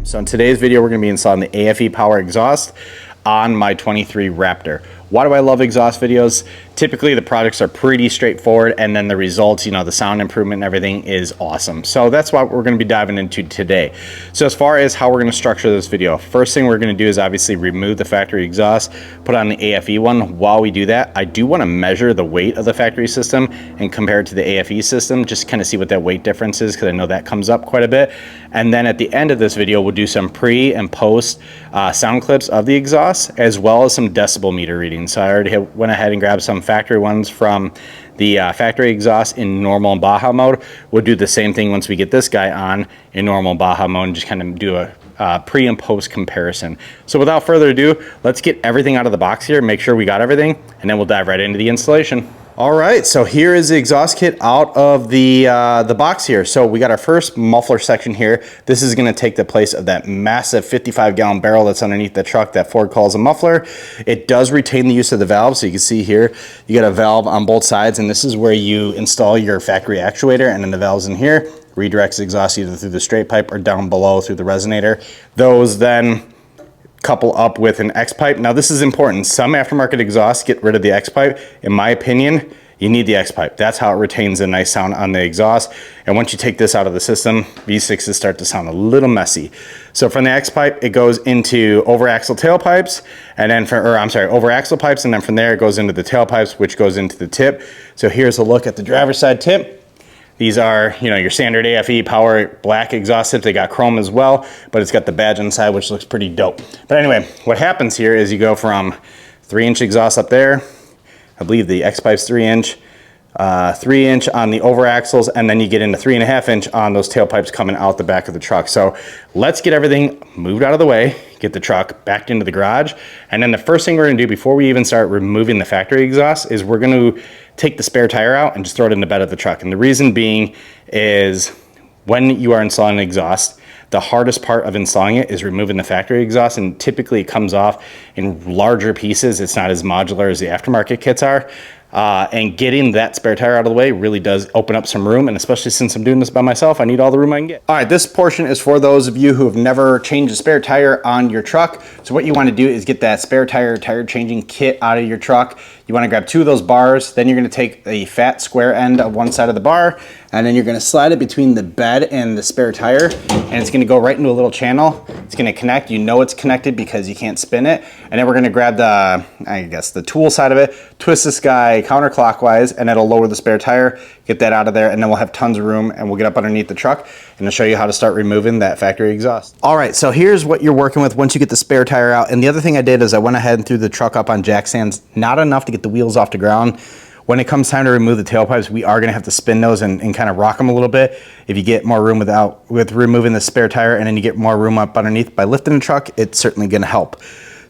So in today's video, we're going to be installing the aFe power exhaust on my 23 Raptor. Why do I love exhaust videos? Typically the products are pretty straightforward, and then the results, you know, the sound improvement and everything is awesome. So that's what we're going to be diving into today. So as far as how we're going to structure this video, first thing we're going to do is obviously remove the factory exhaust, put on the aFe one. While we do that, I do want to measure the weight of the factory system and compare it to the aFe system, just kind of see what that weight difference is, because I know that comes up quite a bit. And then at the end of this video, we'll do some pre and post sound clips of the exhaust, as well as some decibel meter readings. So I already went ahead and grabbed some factory ones from the factory exhaust in normal and Baja mode. We'll do the same thing once we get this guy on in normal and Baja mode and just kind of do a pre and post comparison. So without further ado, let's get everything out of the box here, make sure we got everything, and then we'll dive right into the installation. All right, so here is the exhaust kit out of the box here. So we got our first muffler section here. This is gonna take the place of that massive 55-gallon barrel that's underneath the truck that Ford calls a muffler. It does retain the use of the valve, so you can see here, you got a valve on both sides, and this is where you install your factory actuator, and then the valve's in here, redirects exhaust either through the straight pipe or down below through the resonator. Those then couple up with an X pipe. Now this is important. Some aftermarket exhausts get rid of the X pipe. In my opinion, you need the X pipe. That's how it retains a nice sound on the exhaust. And once you take this out of the system, V6s start to sound a little messy. So from the X pipe, it goes into over axle tailpipes, and then over axle pipes, and then from there it goes into the tailpipes, which goes into the tip. So here's a look at the driver's side tip. These are, you know, your standard aFe power black exhaust tips. They got chrome as well, but it's got the badge inside, which looks pretty dope. But anyway, what happens here is you go from 3-inch exhaust up there. I believe the X pipe's 3-inch, 3-inch on the over axles, and then you get into 3.5-inch on those tailpipes coming out the back of the truck. So let's get everything moved out of the way, get the truck back into the garage, and then the first thing we're gonna do before we even start removing the factory exhaust is we're gonna take the spare tire out and just throw it in the bed of the truck. And the reason being is when you are installing an exhaust, the hardest part of installing it is removing the factory exhaust, and typically it comes off in larger pieces. It's not as modular as the aftermarket kits are. And getting that spare tire out of the way really does open up some room, and especially since I'm doing this by myself, I need all the room I can get. All right, this portion is for those of you who have never changed a spare tire on your truck. So what you want to do is get that spare tire changing kit out of your truck. You want to grab 2 of those bars, then you're going to take a fat square end of one side of the bar, and then you're going to slide it between the bed and the spare tire, and it's going to go right into a little channel. It's going to connect. You know it's connected because you can't spin it. And then we're going to grab the, I guess, the tool side of it, twist this guy counterclockwise, and it'll lower the spare tire, get that out of there, and then we'll have tons of room, and we'll get up underneath the truck and I'll show you how to start removing that factory exhaust. All right, so here's what you're working with once you get the spare tire out. And the other thing I did is I went ahead and threw the truck up on jack stands, not enough to get the wheels off the ground. When it comes time to remove the tailpipes, we are gonna have to spin those and kind of rock them a little bit. If you get more room with removing the spare tire, and then you get more room up underneath by lifting the truck, it's certainly gonna help.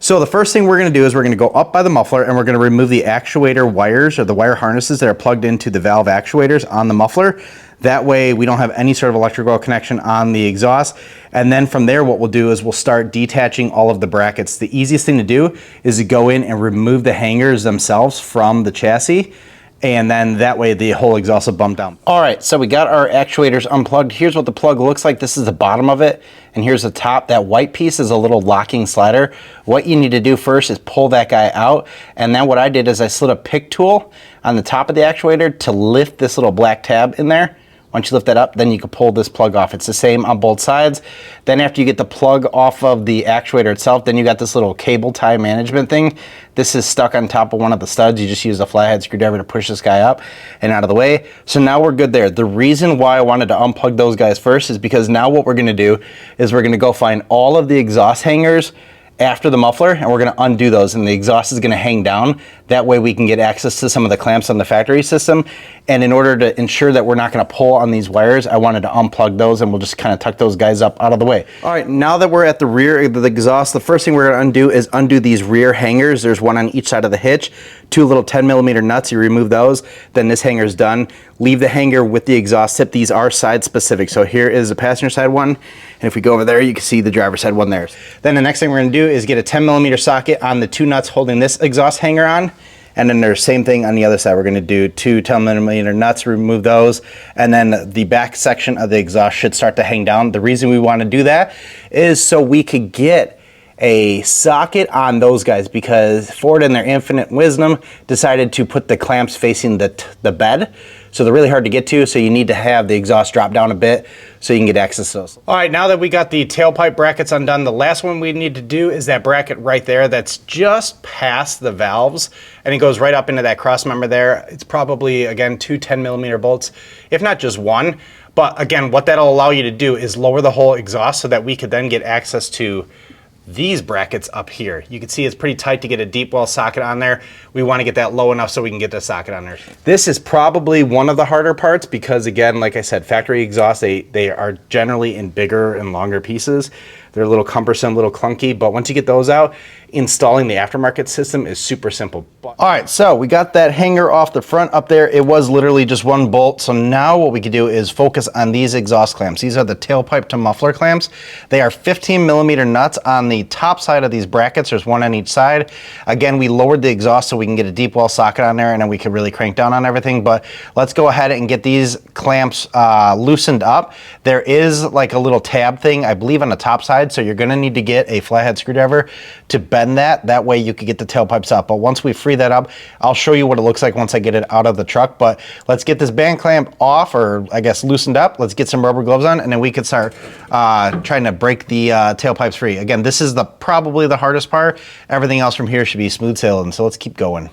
So the first thing we're gonna do is we're gonna go up by the muffler, and we're gonna remove the actuator wires, or the wire harnesses that are plugged into the valve actuators on the muffler. That way we don't have any sort of electrical connection on the exhaust. And then from there, what we'll do is we'll start detaching all of the brackets. The easiest thing to do is to go in and remove the hangers themselves from the chassis, and then that way the whole exhaust will bump down. All right, so we got our actuators unplugged. Here's what the plug looks like. This is the bottom of it, and here's the top. That white piece is a little locking slider. What you need to do first is pull that guy out, and then what I did is I slid a pick tool on the top of the actuator to lift this little black tab in there. Once you lift that up, then you can pull this plug off. It's the same on both sides. Then after you get the plug off of the actuator itself, then you got this little cable tie management thing. This is stuck on top of one of the studs. You just use a flathead screwdriver to push this guy up and out of the way. So now we're good there. The reason why I wanted to unplug those guys first is because now what we're gonna do is we're gonna go find all of the exhaust hangers after the muffler, and we're gonna undo those, and the exhaust is gonna hang down. That way we can get access to some of the clamps on the factory system. And in order to ensure that we're not gonna pull on these wires, I wanted to unplug those, and we'll just kind of tuck those guys up out of the way. All right, now that we're at the rear of the exhaust, the first thing we're gonna undo is undo these rear hangers. There's one on each side of the hitch, 2 little 10mm nuts. You remove those, then this hanger is done. Leave the hanger with the exhaust tip. These are side specific. So here is the passenger side one, and if we go over there, you can see the driver's side one there. Then the next thing we're gonna do is get a 10mm socket on the 2 nuts holding this exhaust hanger on, And then there's same thing on the other side. We're gonna do 2 10mm nuts, remove those, and then the back section of the exhaust should start to hang down. The reason we wanna do that is so we could get a socket on those guys, because Ford in their infinite wisdom decided to put the clamps facing the bed. So they're really hard to get to, so you need to have the exhaust drop down a bit so you can get access to those. All right, now that we got the tailpipe brackets undone, the last one we need to do is that bracket right there that's just past the valves, and it goes right up into that cross member there. It's probably, again, 2 10mm bolts, if not just one. But again, what that'll allow you to do is lower the whole exhaust so that we could then get access to these brackets up here. You can see it's pretty tight to get a deep well socket on there. We want to get that low enough so we can get the socket on there. This is probably one of the harder parts because, again, like I said, factory exhaust, they are generally in bigger and longer pieces. They're a little cumbersome, a little clunky, but once you get those out, installing the aftermarket system is super simple. All right, so we got that hanger off the front up there. It was literally just one bolt. So now what we can do is focus on these exhaust clamps. These are the tailpipe to muffler clamps. They are 15mm nuts on the top side of these brackets. There's one on each side. Again, we lowered the exhaust so we can get a deep well socket on there, and then we can really crank down on everything. But let's go ahead and get these clamps loosened up. There is like a little tab thing, I believe, on the top side. So you're gonna need to get a flathead screwdriver to bend that. That way you could get the tailpipes up. But once we free that up, I'll show you what it looks like once I get it out of the truck. But let's get this band clamp off, or I guess loosened up. Let's get some rubber gloves on, and then we can start trying to break the tailpipes free. Again, this is probably the hardest part. Everything else from here should be smooth sailing. So let's keep going.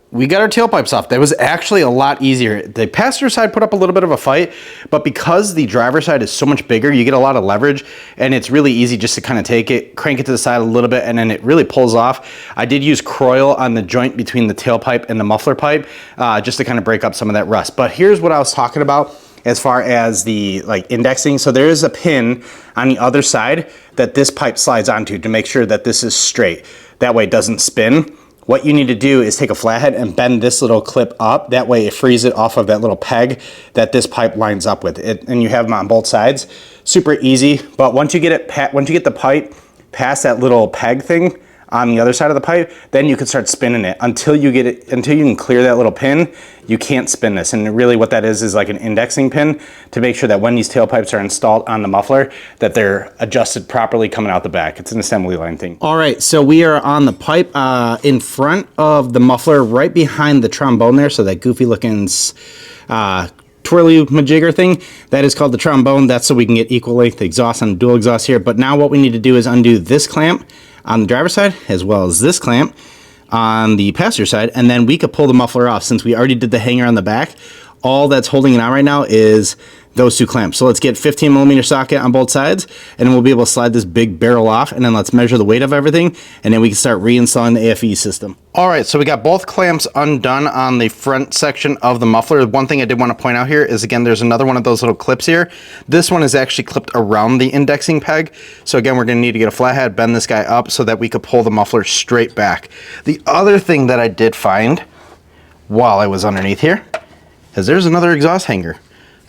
We got our tailpipes off. That was actually a lot easier. The passenger side put up a little bit of a fight, but because the driver's side is so much bigger, you get a lot of leverage, and it's really easy just to kind of take it, crank it to the side a little bit, and then it really pulls off. I did use Croil on the joint between the tailpipe and the muffler pipe, just to kind of break up some of that rust. But here's what I was talking about as far as the indexing. So there is a pin on the other side that this pipe slides onto to make sure that this is straight. That way it doesn't spin. What you need to do is take a flathead and bend this little clip up. That way it frees it off of that little peg that this pipe lines up with it, and you have them on both sides. Super easy. But once you get the pipe past that little peg thing on the other side of the pipe, then you can start spinning it until you can clear that little pin. You can't spin this, and really what that is like an indexing pin to make sure that when these tailpipes are installed on the muffler, that they're adjusted properly coming out the back. It's an assembly line thing. All right, so we are on the pipe in front of the muffler, right behind the trombone there. So that goofy looking twirly majigger thing, that is called the trombone. That's so we can get equal length exhaust on the dual exhaust here. But now what we need to do is undo this clamp on the driver's side, as well as this clamp on the passenger side, and then we could pull the muffler off. Since we already did the hanger on the back, all that's holding it on right now is those two clamps. So let's get 15mm socket on both sides, and then we'll be able to slide this big barrel off, and then let's measure the weight of everything, and then we can start reinstalling the aFe system. All right, so we got both clamps undone on the front section of the muffler. One thing I did want to point out here is, again, there's another one of those little clips here. This one is actually clipped around the indexing peg. So again, we're gonna need to get a flathead, bend this guy up so that we could pull the muffler straight back. The other thing that I did find while I was underneath here is there's another exhaust hanger.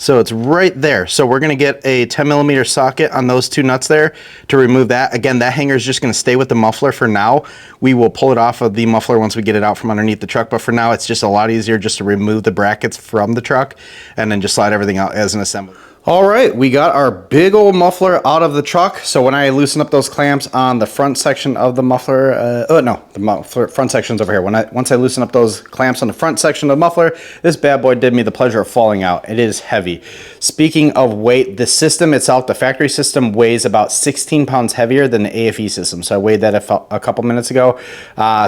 So it's right there. So we're gonna get a 10mm socket on those two nuts there to remove that. Again, that hanger is just gonna stay with the muffler for now. We will pull it off of the muffler once we get it out from underneath the truck, but for now it's just a lot easier just to remove the brackets from the truck and then just slide everything out as an assembly. All right, we got our big old muffler out of the truck. So when I loosen up those clamps on the front section of the muffler, the muffler front section's over here. Once I loosen up those clamps on the front section of the muffler, this bad boy did me the pleasure of falling out. It is heavy. Speaking of weight, the system itself, the factory system, weighs about 16 pounds heavier than the aFe system. So I weighed that a couple minutes ago.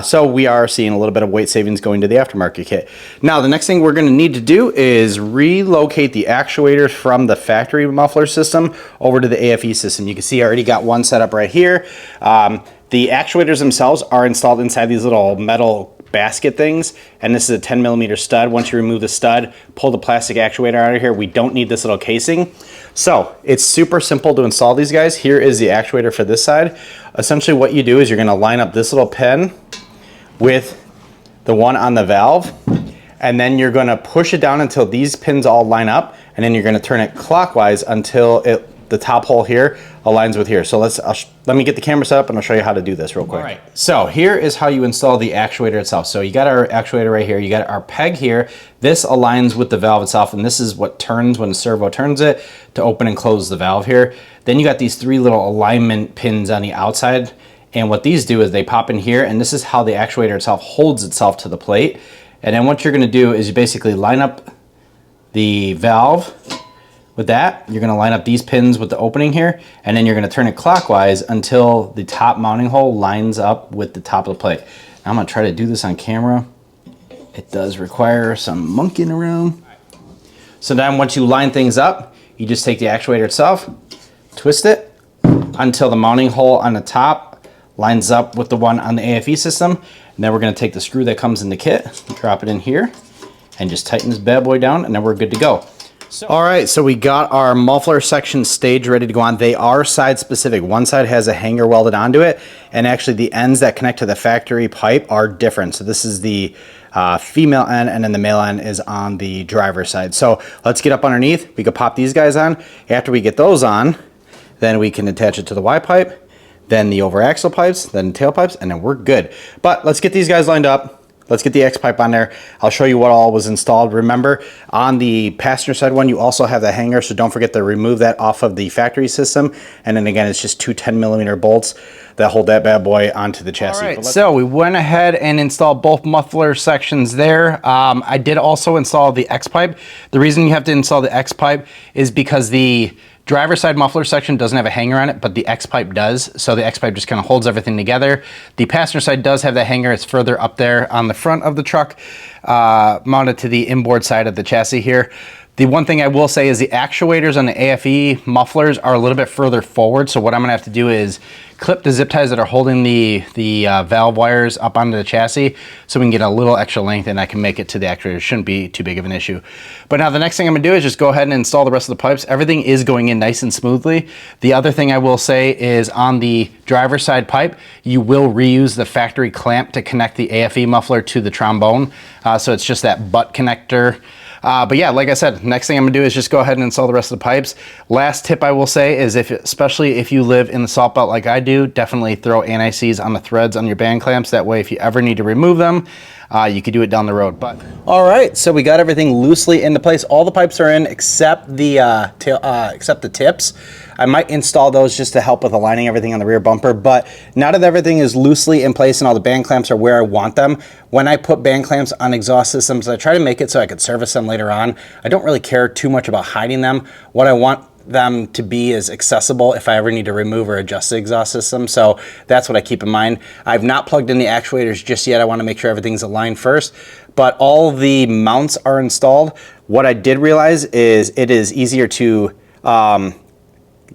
So we are seeing a little bit of weight savings going to the aftermarket kit. Now, the next thing we're gonna need to do is relocate the actuators from the factory muffler system over to the aFe system. You can see I already got one set up right here. The actuators themselves are installed inside these little metal basket things, and this is a 10mm stud. Once you remove the stud, pull the plastic actuator out of here. We don't need this little casing. So it's super simple to install these guys. Here is the actuator for this side. Essentially what you do is you're gonna line up this little pin with the one on the valve, and then you're gonna push it down until these pins all line up, and then you're gonna turn it clockwise until the top hole here aligns with here. So let me get the camera set up and I'll show you how to do this real quick. All right, so here is how you install the actuator itself. So you got our actuator right here, you got our peg here. This aligns with the valve itself, and this is what turns when the servo turns it to open and close the valve here. Then you got these 3 little alignment pins on the outside, and what these do is they pop in here, and this is how the actuator itself holds itself to the plate. And then what you're gonna do is you basically line up the valve with that. You're gonna line up these pins with the opening here, and then you're gonna turn it clockwise until the top mounting hole lines up with the top of the plate. Now I'm gonna try to do this on camera. It does require some monkeying around. So then once you line things up, you just take the actuator itself, twist it until the mounting hole on the top lines up with the one on the aFe system. And then we're gonna take the screw that comes in the kit, drop it in here, and just tighten this bad boy down, and then we're good to go. All right, so we got our muffler section stage ready to go on. They are side specific. One side has a hanger welded onto it, and actually the ends that connect to the factory pipe are different. So this is the female end, and then the male end is on the driver's side. So let's get up underneath. We could pop these guys on. After we get those on, then we can attach it to the Y pipe, then the over axle pipes, then tail pipes, and then we're good. But let's get these guys lined up. Let's get the X pipe on there. I'll show you what all was installed. Remember, on the passenger side one, you also have the hanger, so don't forget to remove that off of the factory system. And then again, it's just 2 10mm bolts that hold that bad boy onto the chassis. All right, so we went ahead and installed both muffler sections there. I did also install the X pipe. The reason you have to install the X pipe is because the driver's side muffler section doesn't have a hanger on it, but the X pipe does. So the X pipe just kind of holds everything together. The passenger side does have the hanger. It's further up there on the front of the truck, mounted to the inboard side of the chassis here. The one thing I will say is the actuators on the aFe mufflers are a little bit further forward. So what I'm gonna have to do is clip the zip ties that are holding the valve wires up onto the chassis so we can get a little extra length and I can make it to the actuator. It shouldn't be too big of an issue. But now the next thing I'm gonna do is just go ahead and install the rest of the pipes. Everything is going in nice and smoothly. The other thing I will say is on the driver's side pipe, you will reuse the factory clamp to connect the aFe muffler to the trombone. So it's just that butt connector. But yeah, like I said, next thing I'm gonna do is just go ahead and install the rest of the pipes. Last tip I will say is especially if you live in the salt belt like I do, definitely throw anti-seize on the threads on your band clamps. That way, if you ever need to remove them, you could do it down the road. But all right, so we got everything loosely into place. All the pipes are in except the tips. I might install those just to help with aligning everything on the rear bumper, but now that everything is loosely in place and all the band clamps are where I want them, when I put band clamps on exhaust systems, I try to make it so I could service them later on. I don't really care too much about hiding them. What I want them to be is accessible if I ever need to remove or adjust the exhaust system. So that's what I keep in mind. I've not plugged in the actuators just yet. I want to make sure everything's aligned first, but all the mounts are installed. What I did realize is it is easier to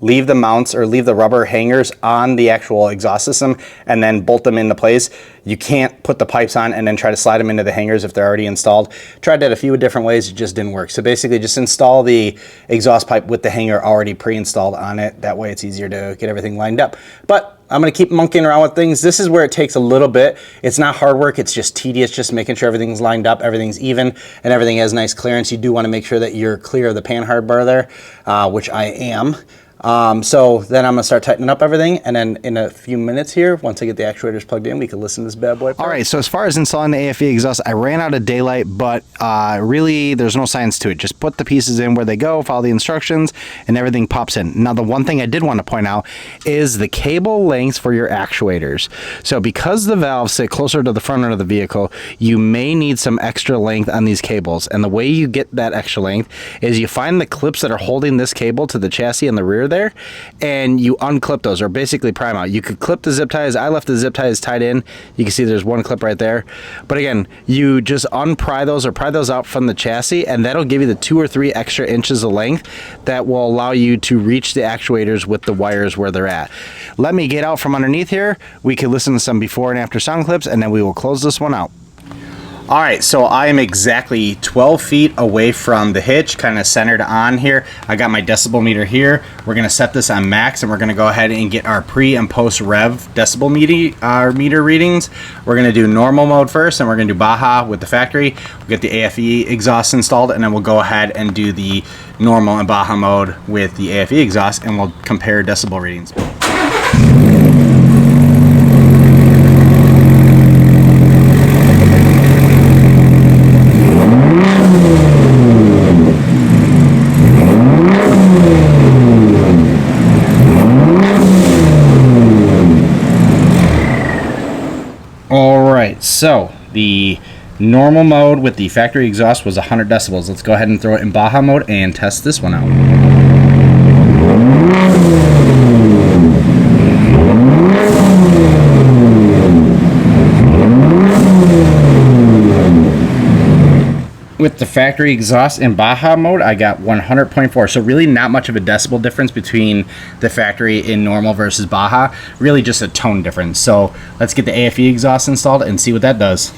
leave the mounts or leave the rubber hangers on the actual exhaust system and then bolt them into place. You can't put the pipes on and then try to slide them into the hangers if they're already installed. Tried that a few different ways, it just didn't work. So basically just install the exhaust pipe with the hanger already pre-installed on it. That way it's easier to get everything lined up. But I'm gonna keep monkeying around with things. This is where it takes a little bit. It's not hard work, it's just tedious, just making sure everything's lined up, everything's even, and everything has nice clearance. You do wanna make sure that you're clear of the panhard bar there, which I am. So then I'm gonna start tightening up everything, and then in a few minutes here, once I get the actuators plugged in, we can listen to this bad boy. All right, so as far as installing the aFe exhaust, I ran out of daylight, but really there's no science to it. Just put the pieces in where they go, follow the instructions, and everything pops in. Now the one thing I did want to point out is the cable lengths for your actuators. So because the valves sit closer to the front end of the vehicle, you may need some extra length on these cables. And the way you get that extra length is you find the clips that are holding this cable to the chassis in the rear there, and you unclip those, or basically prime out. You could clip the zip ties. I left the zip ties tied in. You can see there's one clip right there. But again, you just unpry those or pry those out from the chassis, and that'll give you the 2 or 3 extra inches of length that will allow you to reach the actuators with the wires where they're at. Let me get out from underneath here. We can listen to some before and after sound clips, and then we will close this one out. All right, so I am exactly 12 feet away from the hitch, kind of centered on here. I got my decibel meter here. We're gonna set this on max, and we're gonna go ahead and get our pre and post rev decibel meter readings. We're gonna do normal mode first, and we're gonna do Baja with the factory. We'll get the aFe exhaust installed, and then we'll go ahead and do the normal and Baja mode with the aFe exhaust, and we'll compare decibel readings. Alright, so the normal mode with the factory exhaust was 100 decibels. Let's go ahead and throw it in Baja mode and test this one out. With the factory exhaust in Baja mode, I got 100.4. So really not much of a decibel difference between the factory in normal versus Baja. Really just a tone difference. So let's get the aFe exhaust installed and see what that does.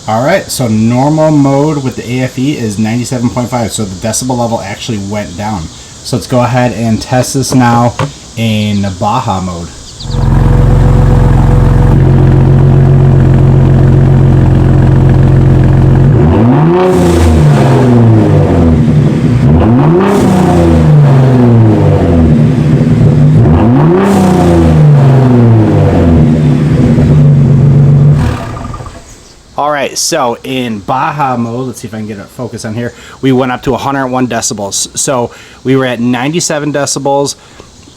Alright, so normal mode with the aFe is 97.5, so the decibel level actually went down. So let's go ahead and test this now in Baja mode. Alright, so in Baja mode, let's see if I can get a focus on here, we went up to 101 decibels. So we were at 97 decibels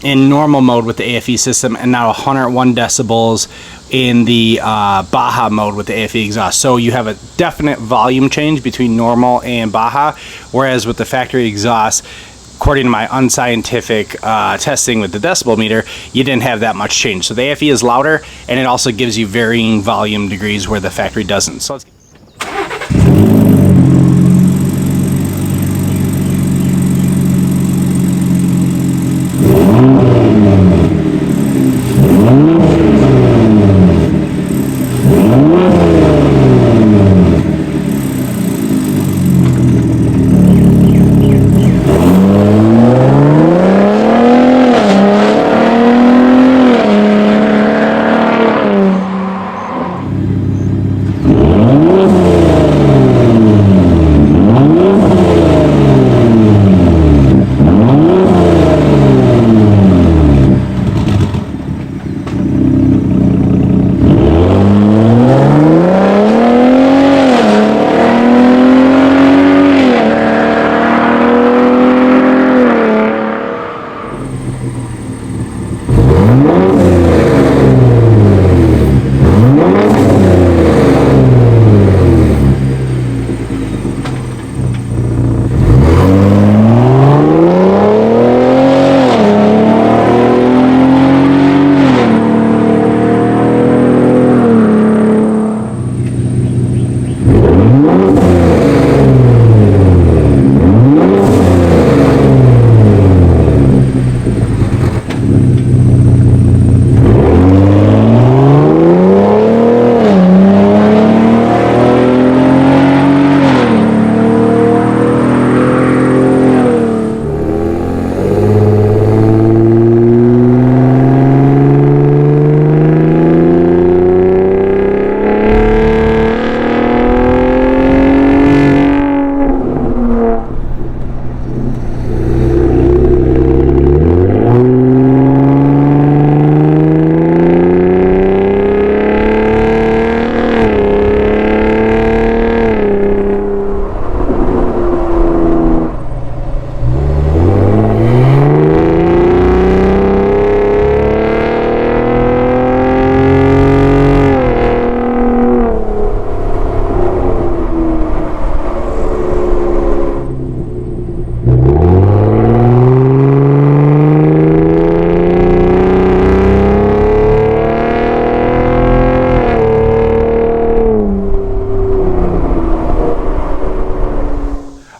in normal mode with the aFe system, and now 101 decibels in the Baja mode with the aFe exhaust. So you have a definite volume change between normal and Baja, whereas with the factory exhaust, according to my unscientific testing with the decibel meter, you didn't have that much change. So the aFe is louder, and it also gives you varying volume degrees where the factory doesn't. So let's get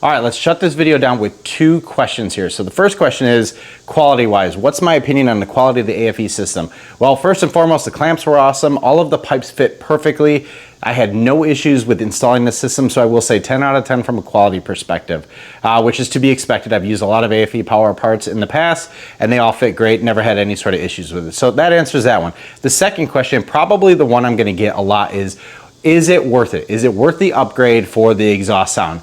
All right, let's shut this video down with 2 questions here. So the first question is, quality-wise, what's my opinion on the quality of the aFe system? Well, first and foremost, the clamps were awesome. All of the pipes fit perfectly. I had no issues with installing the system, so I will say 10 out of 10 from a quality perspective, which is to be expected. I've used a lot of aFe power parts in the past, and they all fit great, never had any sort of issues with it. So that answers that one. The second question, probably the one I'm gonna get a lot is it worth it? Is it worth the upgrade for the exhaust sound?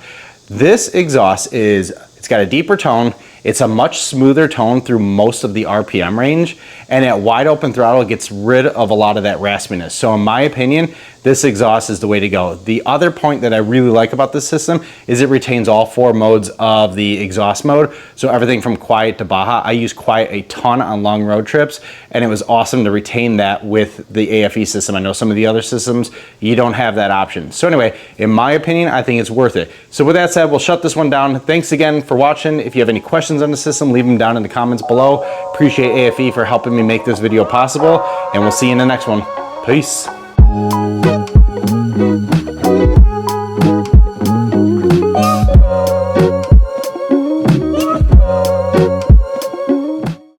This exhaust it's got a deeper tone, it's a much smoother tone through most of the RPM range, and at wide open throttle, it gets rid of a lot of that raspiness. So in my opinion, this exhaust is the way to go. The other point that I really like about this system is it retains all 4 modes of the exhaust mode. So everything from quiet to Baja. I use quiet a ton on long road trips, and it was awesome to retain that with the aFe system. I know some of the other systems, you don't have that option. So anyway, in my opinion, I think it's worth it. So with that said, we'll shut this one down. Thanks again for watching. If you have any questions on the system, leave them down in the comments below. Appreciate aFe for helping me make this video possible, and we'll see you in the next one. Peace.